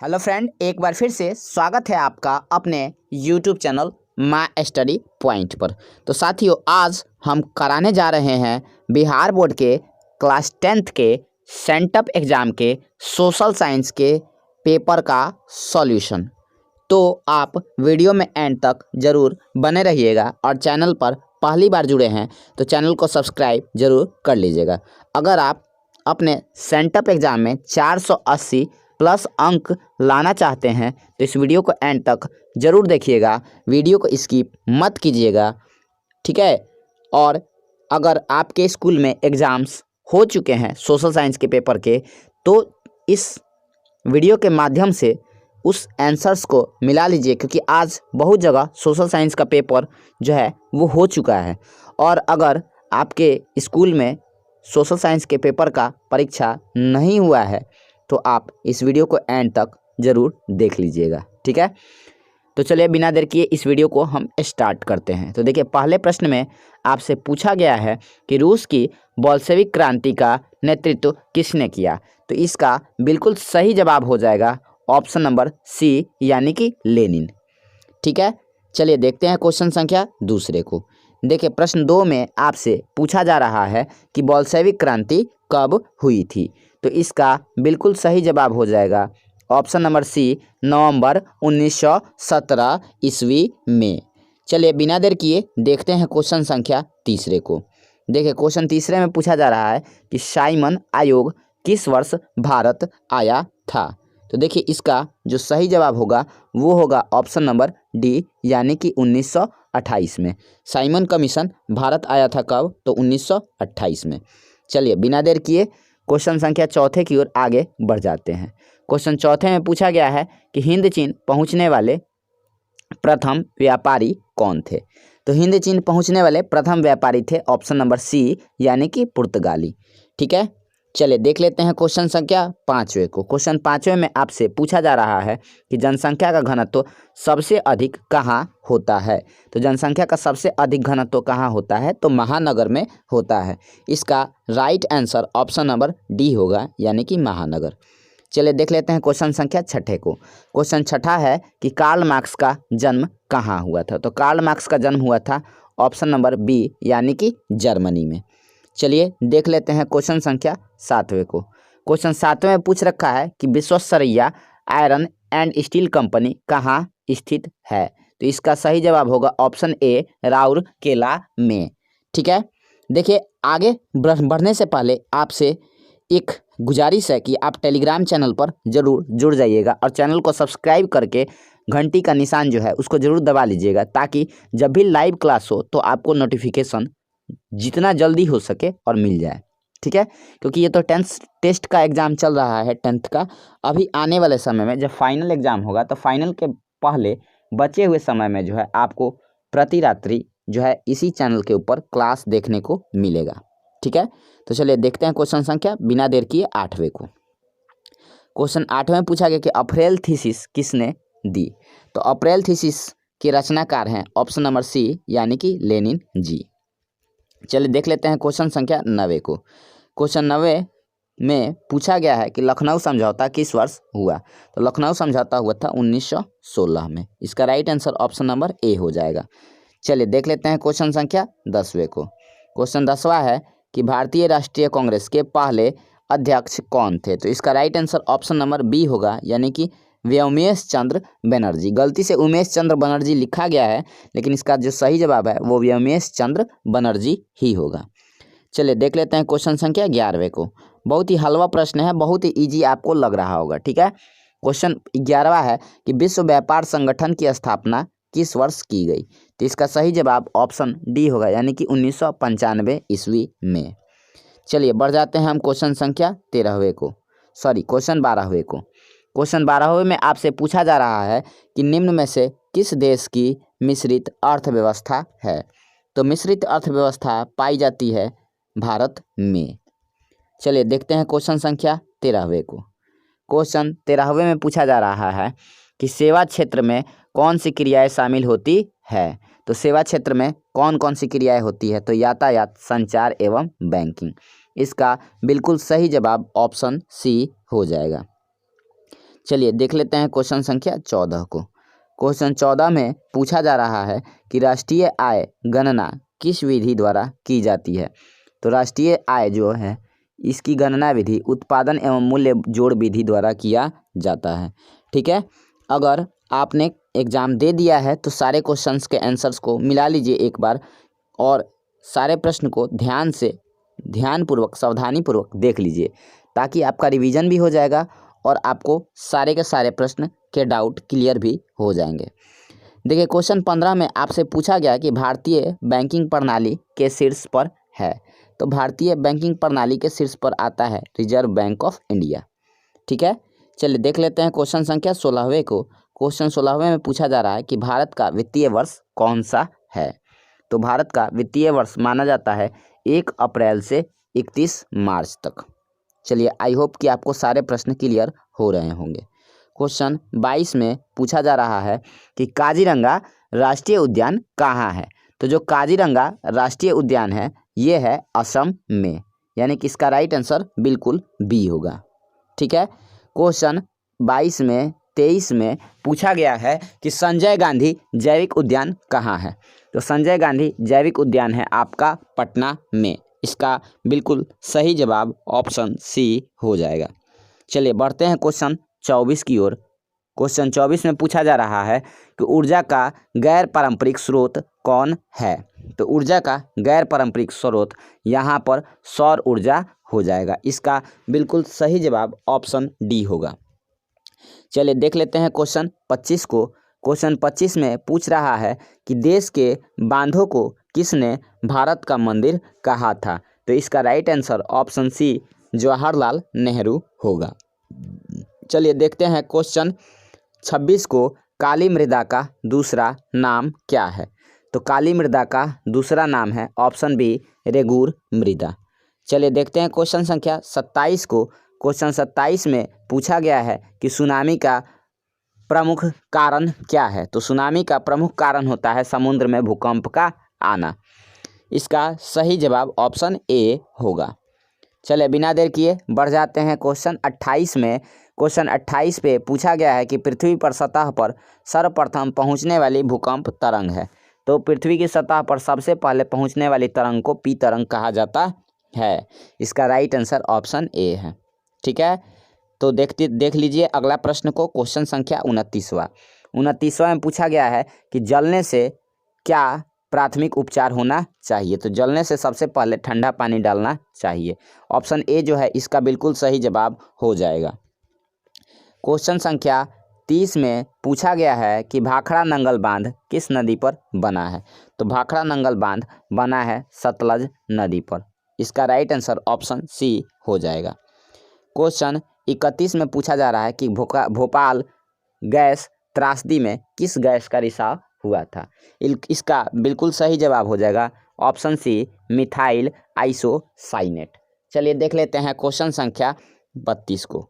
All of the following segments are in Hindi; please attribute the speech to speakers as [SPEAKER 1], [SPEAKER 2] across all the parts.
[SPEAKER 1] हेलो फ्रेंड, एक बार फिर से स्वागत है आपका अपने YouTube channel my study point पर। तो साथियों, आज हम कराने जा रहे हैं बिहार बोर्ड के क्लास 10th के सेंटअप एग्ज़ाम के सोशल साइंस के पेपर का सॉल्यूशन। तो आप वीडियो में एंड तक ज़रूर बने रहिएगा और चैनल पर पहली बार जुड़े हैं तो चैनल को सब्सक्राइब ज़रूर कर लीजिएगा। अगर आप अपने सेंटअप एग्ज़ाम में 480 प्लस अंक लाना चाहते हैं तो इस वीडियो को एंड तक ज़रूर देखिएगा, वीडियो को स्किप मत कीजिएगा, ठीक है। और अगर आपके स्कूल में एग्ज़ाम्स हो चुके हैं सोशल साइंस के पेपर के, तो इस वीडियो के माध्यम से उस आंसर्स को मिला लीजिए, क्योंकि आज बहुत जगह सोशल साइंस का पेपर जो है वो हो चुका है। और अगर आपके स्कूल में सोशल साइंस के पेपर का परीक्षा नहीं हुआ है तो आप इस वीडियो को एंड तक ज़रूर देख लीजिएगा, ठीक है। तो चलिए बिना देर किए इस वीडियो को हम स्टार्ट करते हैं। तो देखिए, पहले प्रश्न में आपसे पूछा गया है कि रूस की बोल्शेविक क्रांति का नेतृत्व किसने किया। तो इसका बिल्कुल सही जवाब हो जाएगा ऑप्शन नंबर सी, यानी कि लेनिन, ठीक है। चलिए देखते हैं क्वेश्चन संख्या दूसरे को। देखिए, प्रश्न 2 में आपसे पूछा जा रहा है कि बोल्शेविक क्रांति कब हुई थी। तो इसका बिल्कुल सही जवाब हो जाएगा ऑप्शन नंबर सी, नवंबर 1917 ईस्वी में। चलिए बिना देर किए देखते हैं क्वेश्चन संख्या तीसरे को। देखिए, क्वेश्चन तीसरे में पूछा जा रहा है कि साइमन आयोग किस वर्ष भारत आया था। तो देखिए, इसका जो सही जवाब होगा वो होगा ऑप्शन नंबर डी, यानी कि 1928 में। साइमन कमीशन भारत आया था कब? तो 1928 में। चलिए बिना देर किए क्वेश्चन संख्या चौथे की ओर आगे बढ़ जाते हैं। क्वेश्चन चौथे में पूछा गया है कि हिंद चीन पहुंचने वाले प्रथम व्यापारी कौन थे। तो हिंद चीन पहुंचने वाले प्रथम व्यापारी थे ऑप्शन नंबर सी, यानी कि पुर्तगाली, ठीक है। चलिए देख लेते हैं क्वेश्चन संख्या पाँचवें को। क्वेश्चन पाँचवें में आपसे पूछा जा रहा है कि जनसंख्या का घनत्व सबसे अधिक कहाँ होता है। तो जनसंख्या का सबसे अधिक घनत्व कहाँ होता है? तो महानगर में होता है। इसका right answer option number D होगा, यानी कि महानगर। चलिए देख लेते हैं क्वेश्चन संख्या छठे को। क्वेश्चन छठा है कि कार्ल मार्क्स का जन्म कहाँ हुआ था। तो कार्ल मार्क्स का जन्म हुआ था ऑप्शन नंबर बी, यानी कि जर्मनी में। चलिए देख लेते हैं क्वेश्चन संख्या सातवें को। क्वेश्चन सातवें में पूछ रखा है कि Visvesvaraya iron and steel company कहाँ स्थित है। तो इसका सही जवाब होगा ऑप्शन ए, राउरकेला में, ठीक है। देखिए, आगे बढ़ने से पहले आपसे एक गुजारिश है कि आप टेलीग्राम चैनल पर ज़रूर जुड़ जाइएगा और चैनल को सब्सक्राइब करके घंटी का निशान जो है उसको ज़रूर दबा लीजिएगा, ताकि जब भी लाइव क्लास हो तो आपको नोटिफिकेशन जितना जल्दी हो सके और मिल जाए, ठीक है। क्योंकि ये तो 10th टेस्ट का एग्ज़ाम चल रहा है, 10th का। अभी आने वाले समय में जब फाइनल एग्ज़ाम होगा तो फाइनल के पहले बचे हुए समय में जो है आपको प्रति रात्रि जो है इसी चैनल के ऊपर क्लास देखने को मिलेगा, ठीक है। तो चलिए देखते हैं क्वेश्चन संख्या बिना देर किए आठवें को। क्वेश्चन आठवें में पूछा गया कि अप्रैल थीसिस किसने दी। तो अप्रैल थीसिस के रचनाकार हैं ऑप्शन नंबर सी, यानी कि लेनिन जी। चलिए देख लेते हैं क्वेश्चन संख्या 9 को। क्वेश्चन 9 में पूछा गया है कि लखनऊ समझौता किस वर्ष हुआ। तो लखनऊ समझौता हुआ था 1916 में। इसका right answer option number A हो जाएगा। चलिए देख लेते हैं क्वेश्चन संख्या 10वें को। क्वेश्चन 10वां है कि भारतीय राष्ट्रीय कांग्रेस के पहले अध्यक्ष कौन थे। तो इसका right answer option number B होगा, यानी कि व्योमेश चंद्र बनर्जी। गलती से उमेश चंद्र बनर्जी लिखा गया है, लेकिन इसका जो सही जवाब है वो व्योमेश चंद्र बनर्जी ही होगा। चलिए देख लेते हैं क्वेश्चन संख्या 11वें को। बहुत ही हलवा प्रश्न है, बहुत ही इजी आपको लग रहा होगा, ठीक है। क्वेश्चन 11वां है कि विश्व व्यापार संगठन की स्थापना किस वर्ष की गई। तो इसका सही जवाब ऑप्शन डी होगा, यानी कि 1995 ईस्वी में। चलिए बढ़ जाते हैं हम क्वेश्चन संख्या 13वें को, सॉरी क्वेश्चन 12वें को। क्वेश्चन 12वें में आपसे पूछा जा रहा है कि निम्न में से किस देश की मिश्रित अर्थव्यवस्था है। तो मिश्रित अर्थव्यवस्था पाई जाती है भारत में। चलिए देखते हैं क्वेश्चन संख्या 13वें को। क्वेश्चन 13वें में पूछा जा रहा है कि सेवा क्षेत्र में कौन सी क्रियाएं शामिल होती है। तो सेवा क्षेत्र में कौन कौन सी क्रियाएं होती है। तो यातायात, संचार एवं बैंकिंग। इसका बिल्कुल सही जवाब ऑप्शन सी हो जाएगा। चलिए देख लेते हैं क्वेश्चन संख्या 14 को। क्वेश्चन 14 में पूछा जा रहा है कि राष्ट्रीय आय गणना किस विधि द्वारा की जाती है। तो राष्ट्रीय आय जो है इसकी गणना विधि उत्पादन एवं मूल्य जोड़ विधि द्वारा किया जाता है। ठीक है, अगर आपने एग्ज़ाम दे दिया है तो सारे क्वेश्चंस के आंसर्स को मिला लीजिए एक बार और सारे प्रश्न को ध्यानपूर्वक सावधानीपूर्वक देख लीजिए, ताकि आपका रिवीजन भी हो जाएगा और आपको सारे के सारे प्रश्न के डाउट क्लियर भी हो जाएंगे। देखिए क्वेश्चन 15 में आपसे पूछा गया कि भारतीय बैंकिंग प्रणाली के शीर्ष पर है। तो भारतीय बैंकिंग प्रणाली के शीर्ष पर आता है रिजर्व बैंक ऑफ इंडिया। ठीक है, चलिए देख लेते हैं क्वेश्चन संख्या 16वें को। क्वेश्चन 16वें में पूछा जा रहा है कि भारत का वित्तीय वर्ष कौन सा है। तो भारत का वित्तीय वर्ष माना जाता है 1 अप्रैल से 31 मार्च तक। चलिए आई होप कि आपको सारे प्रश्न क्लियर हो रहे होंगे। क्वेश्चन 22 में पूछा जा रहा है कि काजीरंगा राष्ट्रीय उद्यान कहाँ है। तो जो काजीरंगा राष्ट्रीय उद्यान है ये है असम में, यानी कि इसका राइट आंसर बिल्कुल बी होगा। ठीक है, क्वेश्चन 23 में पूछा गया है कि संजय गांधी जैविक उद्यान कहाँ है। तो संजय गांधी जैविक उद्यान है आपका पटना में। इसका बिल्कुल सही जवाब ऑप्शन सी हो जाएगा। चलिए बढ़ते हैं क्वेश्चन 24 की ओर। क्वेश्चन 24 में पूछा जा रहा है कि ऊर्जा का गैर पारंपरिक स्रोत कौन है। तो ऊर्जा का गैर पारंपरिक स्रोत यहाँ पर सौर ऊर्जा हो जाएगा। इसका बिल्कुल सही जवाब ऑप्शन डी होगा। चलिए देख लेते हैं क्वेश्चन 25 को। क्वेश्चन 25 में पूछ रहा है कि देश के बांधों को किसने भारत का मंदिर कहा था। तो इसका right answer option C Jawaharlal Nehru होगा। चलिए देखते हैं क्वेश्चन 26 को। काली मृदा का दूसरा नाम क्या है। तो काली मृदा का दूसरा नाम है ऑप्शन बी रेगूर मृदा। चलिए देखते हैं क्वेश्चन संख्या 27 को। क्वेश्चन 27 में पूछा गया है कि सुनामी का प्रमुख कारण क्या है। तो सुनामी का प्रमुख कारण होता है समुद्र में भूकंप का आना। इसका सही जवाब ऑप्शन ए होगा। चलिए बिना देर किए बढ़ जाते हैं क्वेश्चन 28 में। क्वेश्चन 28 पे पूछा गया है कि पृथ्वी पर सतह पर सर्वप्रथम पहुंचने वाली भूकंप तरंग है। तो पृथ्वी की सतह पर सबसे पहले पहुंचने वाली तरंग को पी तरंग कहा जाता है। इसका राइट आंसर ऑप्शन ए है। ठीक है, तो देख लीजिए अगला प्रश्न को। क्वेश्चन संख्या 29वां में पूछा गया है कि जलने से क्या प्राथमिक उपचार होना चाहिए। तो जलने से सबसे पहले ठंडा पानी डालना चाहिए। ऑप्शन ए जो है इसका बिल्कुल सही जवाब हो जाएगा। क्वेश्चन संख्या 30 में पूछा गया है कि भाखड़ा नंगल बांध किस नदी पर बना है। तो भाखड़ा नंगल बांध बना है सतलज नदी पर। इसका राइट आंसर ऑप्शन सी हो जाएगा। क्वेश्चन 31 में पूछा जा रहा है कि भोपाल गैस त्रासदी में किस गैस का रिसाव हुआ था। इसका बिल्कुल सही जवाब हो जाएगा ऑप्शन सी मिथाइल आइसोसाइनेट। चलिए देख लेते हैं क्वेश्चन संख्या 32 को।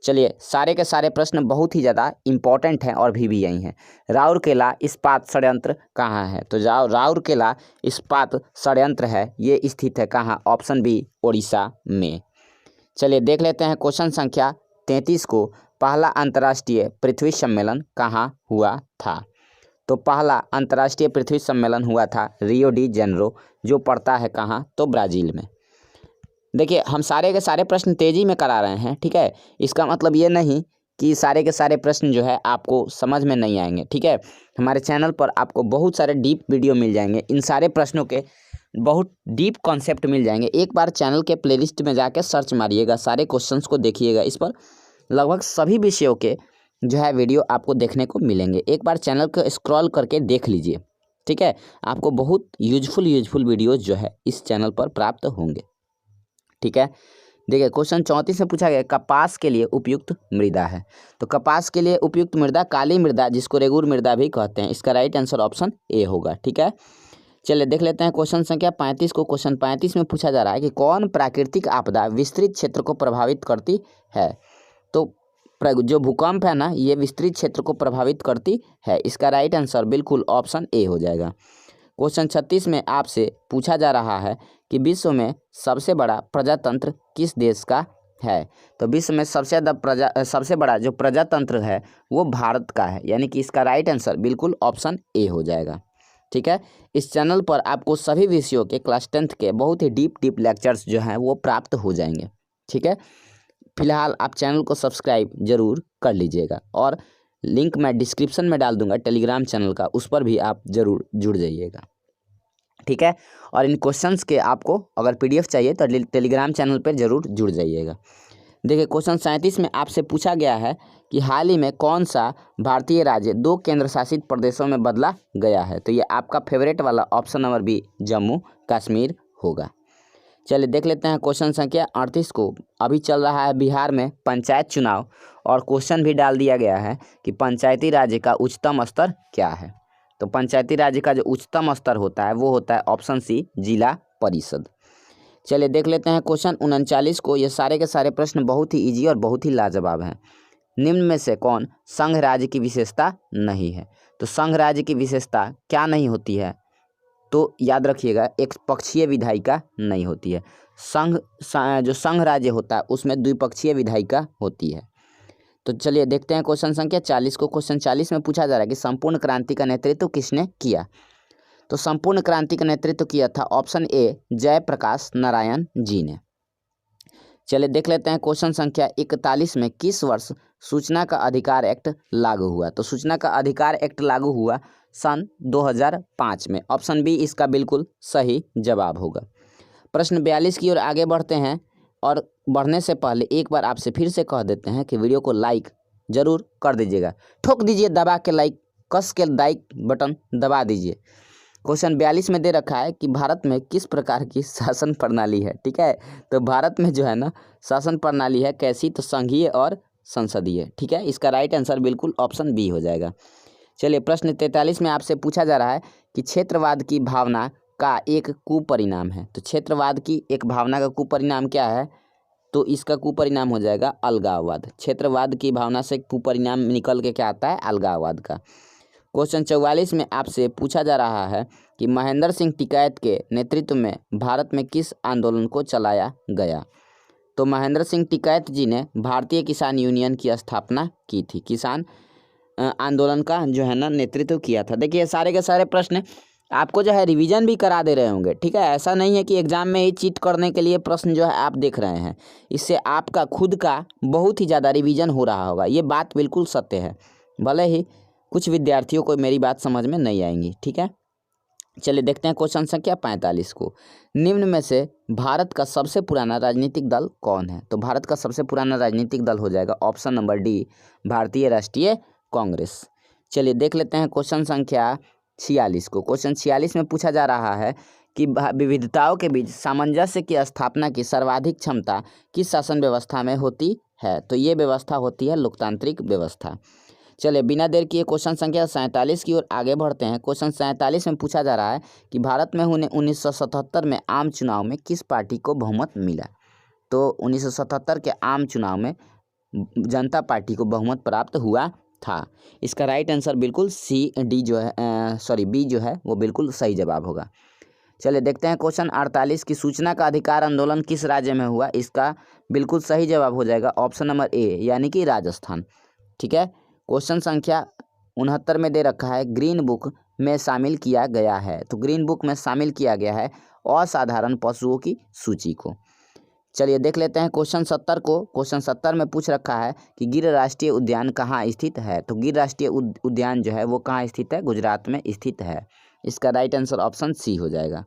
[SPEAKER 1] चलिए सारे के सारे प्रश्न बहुत ही ज़्यादा इम्पॉर्टेंट हैं और भी यही हैं। राउरकेला इस्पात संयंत्र कहाँ है। तो राउरकेला इस्पात संयंत्र है ये स्थित है कहाँ। ऑप्शन बी उड़ीसा में। चलिए देख लेते हैं क्वेश्चन संख्या 33 को। पहला अंतर्राष्ट्रीय पृथ्वी सम्मेलन कहाँ हुआ था। तो पहला अंतर्राष्ट्रीय पृथ्वी सम्मेलन हुआ था रियो डी जेनेरो, जो पड़ता है कहाँ। तो ब्राज़ील में। देखिए हम सारे के सारे प्रश्न तेज़ी में करा रहे हैं। ठीक है, इसका मतलब ये नहीं कि सारे के सारे प्रश्न जो है आपको समझ में नहीं आएंगे। ठीक है, हमारे चैनल पर आपको बहुत सारे डीप वीडियो मिल जाएंगे। इन सारे प्रश्नों के बहुत डीप कॉन्सेप्ट मिल जाएंगे। एक बार चैनल के प्लेलिस्ट में जाकर सर्च मारिएगा, सारे क्वेश्चंस को देखिएगा। इस पर लगभग सभी विषयों के जो है वीडियो आपको देखने को मिलेंगे। एक बार चैनल को स्क्रॉल करके देख लीजिए। ठीक है, आपको बहुत यूजफुल वीडियोज़ जो है इस चैनल पर प्राप्त होंगे। ठीक है, देखिए क्वेश्चन 34 में पूछा गया कपास के लिए उपयुक्त मृदा है। तो कपास के लिए उपयुक्त मृदा काली मृदा, जिसको रेगूर मृदा भी कहते हैं। इसका राइट आंसर ऑप्शन ए होगा। ठीक है, चलिए देख लेते हैं क्वेश्चन संख्या 35 को। क्वेश्चन 35 में पूछा जा रहा है कि कौन प्राकृतिक आपदा विस्तृत क्षेत्र को प्रभावित करती है। तो जो भूकंप है ना ये विस्तृत क्षेत्र को प्रभावित करती है। इसका राइट आंसर बिल्कुल ऑप्शन ए हो जाएगा। क्वेश्चन 36 में आपसे पूछा जा रहा है कि विश्व में सबसे बड़ा प्रजातंत्र किस देश का है। तो विश्व में सबसे बड़ा जो प्रजातंत्र है वो भारत का है, यानी कि इसका राइट आंसर बिल्कुल ऑप्शन ए हो जाएगा। ठीक है, इस चैनल पर आपको सभी विषयों के क्लास 10th के बहुत ही डीप लेक्चर्स जो हैं वो प्राप्त हो जाएंगे। ठीक है, फिलहाल आप चैनल को सब्सक्राइब जरूर कर लीजिएगा और लिंक मैं डिस्क्रिप्शन में डाल दूंगा टेलीग्राम चैनल का, उस पर भी आप जरूर जुड़ जाइएगा। ठीक है, और इन क्वेश्चंस के आपको अगर पीडीएफ चाहिए तो टेलीग्राम चैनल पर जरूर जुड़ जाइएगा। देखिए, क्वेश्चन 37 में आपसे पूछा गया है कि हाल ही में कौन सा भारतीय राज्य 2 केंद्र शासित प्रदेशों में बदला गया है। तो ये आपका फेवरेट वाला option number B Jammu Kashmir होगा। चलिए देख लेते हैं क्वेश्चन संख्या 38 को। अभी चल रहा है बिहार में पंचायत चुनाव और क्वेश्चन भी डाल दिया गया है कि पंचायती राज्य का उच्चतम स्तर क्या है। तो पंचायती राज्य का जो उच्चतम स्तर होता है वो होता है ऑप्शन सी जिला परिषद। चलिए देख लेते हैं क्वेश्चन 39 को। ये सारे के सारे प्रश्न बहुत ही इजी और बहुत ही लाजवाब हैं। निम्न में से कौन संघ राज्य की विशेषता नहीं है। तो संघ राज्य की विशेषता क्या नहीं होती है, तो याद रखिएगा एक पक्षीय विधायिका नहीं होती है। जो संघ राज्य होता है उसमें द्विपक्षीय विधायिका होती है। तो चलिए देखते हैं क्वेश्चन संख्या 40 को। क्वेश्चन 40 में पूछा जा रहा है कि संपूर्ण क्रांति का नेतृत्व किसने किया। तो संपूर्ण क्रांति का नेतृत्व किया था ऑप्शन ए जयप्रकाश नारायण जी ने। चलिए देख लेते हैं क्वेश्चन संख्या 41 में किस वर्ष सूचना का अधिकार एक्ट लागू हुआ। तो सूचना का अधिकार एक्ट लागू हुआ सन 2005 में। ऑप्शन बी इसका बिल्कुल सही जवाब होगा। प्रश्न 42 की ओर आगे बढ़ते हैं और बढ़ने से पहले एक बार आपसे फिर से कह देते हैं कि वीडियो को लाइक जरूर कर दीजिएगा। ठोक दीजिए दबा के लाइक, कस के लाइक बटन दबा दीजिए। क्वेश्चन 42 में दे रखा है कि भारत में किस प्रकार की शासन प्रणाली है। ठीक है, तो भारत में जो है ना शासन प्रणाली है कैसी, तो संघीय और संसदीय। ठीक है, इसका राइट आंसर बिल्कुल ऑप्शन बी हो जाएगा। चलिए प्रश्न 43 में आपसे पूछा जा रहा है कि क्षेत्रवाद की भावना का एक कुपरिणाम है। तो क्षेत्रवाद की एक भावना का कुपरिणाम क्या है, तो इसका कुपरिणाम हो जाएगा अलगाववाद। क्षेत्रवाद की भावना से कुपरिणाम निकल के क्या आता है, अलगाववाद का। क्वेश्चन 44 में आपसे पूछा जा रहा है कि महेंद्र सिंह टिकैत के नेतृत्व में भारत में किस आंदोलन को चलाया गया। तो महेंद्र सिंह टिकैत जी ने भारतीय किसान यूनियन की स्थापना की थी। किसान आंदोलन का जो है ना नेतृत्व किया था। देखिए सारे के सारे प्रश्न आपको जो है रिवीजन भी करा दे रहे होंगे। ठीक है, ऐसा नहीं है कि एग्जाम में ही चीट करने के लिए प्रश्न जो है आप देख रहे हैं। इससे आपका खुद का बहुत ही ज़्यादा रिवीजन हो रहा होगा, ये बात बिल्कुल सत्य है। भले ही कुछ विद्यार्थियों को मेरी बात समझ में नहीं आएंगी। ठीक है, चलिए देखते हैं क्वेश्चन संख्या 45 को। निम्न में से भारत का सबसे पुराना राजनीतिक दल कौन है। तो भारत का सबसे पुराना राजनीतिक दल हो जाएगा ऑप्शन नंबर डी भारतीय राष्ट्रीय कांग्रेस। चलिए देख लेते हैं क्वेश्चन संख्या 46 को। क्वेश्चन 46 में पूछा जा रहा है कि विविधताओं के बीच सामंजस्य की स्थापना की सर्वाधिक क्षमता किस शासन व्यवस्था में होती है। तो ये व्यवस्था होती है लोकतांत्रिक व्यवस्था। चलिए बिना देर किए क्वेश्चन संख्या 47 की ओर आगे बढ़ते हैं। क्वेश्चन 47 में पूछा जा रहा है कि भारत में हुए 1977 में आम चुनाव में किस पार्टी को बहुमत मिला। तो 1977 के आम चुनाव में जनता पार्टी को बहुमत प्राप्त हुआ था। इसका राइट आंसर बिल्कुल बी जो है वो बिल्कुल सही जवाब होगा। चलिए देखते हैं क्वेश्चन 48 की सूचना का अधिकार आंदोलन किस राज्य में हुआ। इसका बिल्कुल सही जवाब हो जाएगा ऑप्शन नंबर ए यानी कि राजस्थान। ठीक है, क्वेश्चन संख्या 69 में दे रखा है ग्रीन बुक में शामिल किया गया है। तो ग्रीन बुक में शामिल किया गया है असाधारण पशुओं की सूची को। चलिए देख लेते हैं क्वेश्चन 70 को। क्वेश्चन 70 में पूछ रखा है कि गिर राष्ट्रीय उद्यान कहाँ स्थित है। तो गिर राष्ट्रीय उद्यान जो है वो कहाँ स्थित है, गुजरात में स्थित है। इसका राइट आंसर ऑप्शन सी हो जाएगा।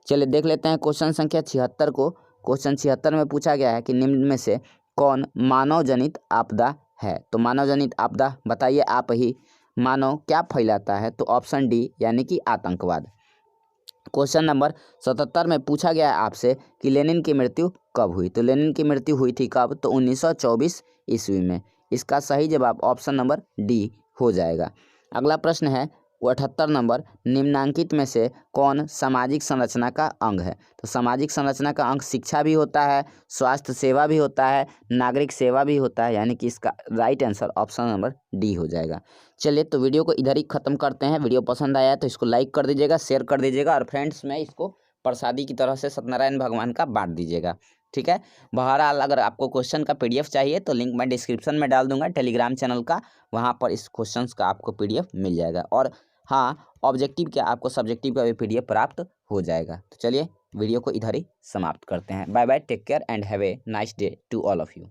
[SPEAKER 1] चलिए देख लेते हैं क्वेश्चन संख्या 76 को। क्वेश्चन 76 में पूछा गया है कि निम्न में से कौन मानव जनित आपदा है। तो मानव जनित आपदा बताइए आप ही, मानव क्या फैलाता है। तो ऑप्शन डी यानी कि आतंकवाद। क्वेश्चन नंबर 77 में पूछा गया है आपसे कि लेनिन की मृत्यु कब हुई। तो लेनिन की मृत्यु हुई थी कब, तो 1924 ईस्वी में। इसका सही जवाब ऑप्शन नंबर डी हो जाएगा। अगला प्रश्न है 78 नंबर, निम्नांकित में से कौन सामाजिक संरचना का अंग है। तो सामाजिक संरचना का अंग शिक्षा भी होता है, स्वास्थ्य सेवा भी होता है, नागरिक सेवा भी होता है, यानी कि इसका right answer option number D हो जाएगा। चलिए तो वीडियो को इधर ही ख़त्म करते हैं। वीडियो पसंद आया तो इसको लाइक कर दीजिएगा, शेयर कर दीजिएगा और फ्रेंड्स में इसको प्रसादी की तरह से सत्यनारायण भगवान का बांट दीजिएगा। ठीक है। बहरहाल अगर आपको क्वेश्चन का PDF चाहिए तो लिंक मैं डिस्क्रिप्शन में डाल दूंगा टेलीग्राम चैनल का, वहाँ पर इस क्वेश्चंस का आपको PDF मिल जाएगा। और हाँ, ऑब्जेक्टिव क्या आपको सब्जेक्टिव का भी PDF प्राप्त हो जाएगा। तो चलिए वीडियो को इधर ही समाप्त करते हैं। Bye bye, take care and have a nice day to all of you.